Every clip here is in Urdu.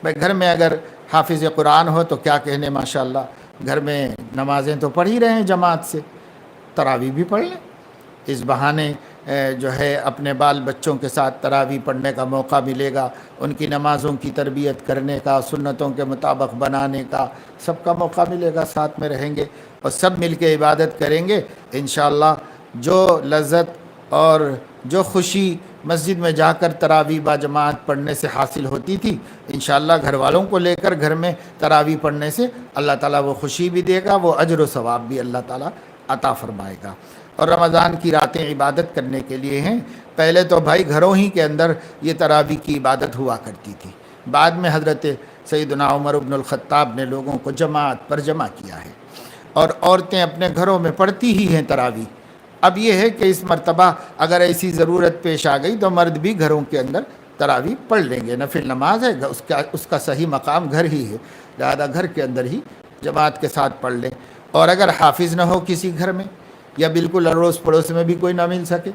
بھائی گھر میں اگر حافظ قرآن ہو تو کیا کہنے، ماشاءاللہ گھر میں نمازیں تو پڑھ ہی رہے ہیں جماعت سے، تراویح بھی پڑھ لیں، اس بہانے جو ہے اپنے بال بچوں کے ساتھ تراویح پڑھنے کا موقع ملے گا، ان کی نمازوں کی تربیت کرنے کا، سنتوں کے مطابق بنانے کا سب کا موقع ملے گا، ساتھ میں رہیں گے اور سب مل کے عبادت کریں گے انشاءاللہ۔ جو لذت اور جو خوشی مسجد میں جا کر تراویح با جماعت پڑھنے سے حاصل ہوتی تھی، انشاءاللہ گھر والوں کو لے کر گھر میں تراویح پڑھنے سے اللہ تعالیٰ وہ خوشی بھی دے گا، وہ اجر و ثواب بھی اللہ تعالیٰ عطا فرمائے گا۔ اور رمضان کی راتیں عبادت کرنے کے لیے ہیں۔ پہلے تو بھائی گھروں ہی کے اندر یہ تراویح کی عبادت ہوا کرتی تھی، بعد میں حضرت سیدنا عمر بن الخطاب نے لوگوں کو جماعت پر جمع کیا ہے، اور عورتیں اپنے گھروں میں پڑھتی ہی ہیں تراویح۔ اب یہ ہے کہ اس مرتبہ اگر ایسی ضرورت پیش آ گئی تو مرد بھی گھروں کے اندر تراویح پڑھ لیں گے، نفل نماز ہے، اس کا صحیح مقام گھر ہی ہے، لہذا گھر کے اندر ہی جماعت کے ساتھ پڑھ لیں۔ اور اگر حافظ نہ ہو کسی گھر میں، یا بالکل اڑوس پڑوس میں بھی کوئی نہ مل سکے،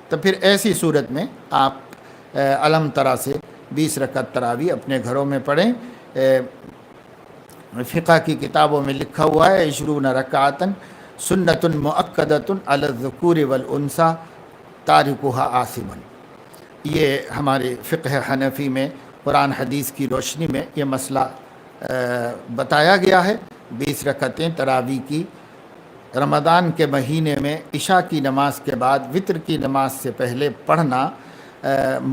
تو پھر ایسی صورت میں آپ علم ترا سے 20 رکعت تراویح اپنے گھروں میں پڑھیں۔ فقہ کی کتابوں میں لکھا ہوا ہے 20 رکعتن سنت مؤکدۃ علی الذکور والانثی تارکھا آثم۔ یہ ہمارے فقہ حنفی میں قرآن حدیث کی روشنی میں یہ مسئلہ بتایا گیا ہے۔ 20 رکعتیں تراویح کی رمضان کے مہینے میں عشاء کی نماز کے بعد وتر کی نماز سے پہلے پڑھنا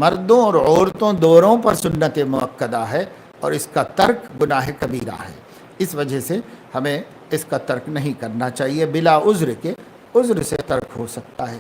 مردوں اور عورتوں دونوں پر سنت مؤکدہ ہے، اور اس کا ترک گناہ کبیرہ ہے۔ اس وجہ سے ہمیں اس کا ترک نہیں کرنا چاہیے، بلا عذر کے، عذر سے ترک ہو سکتا ہے۔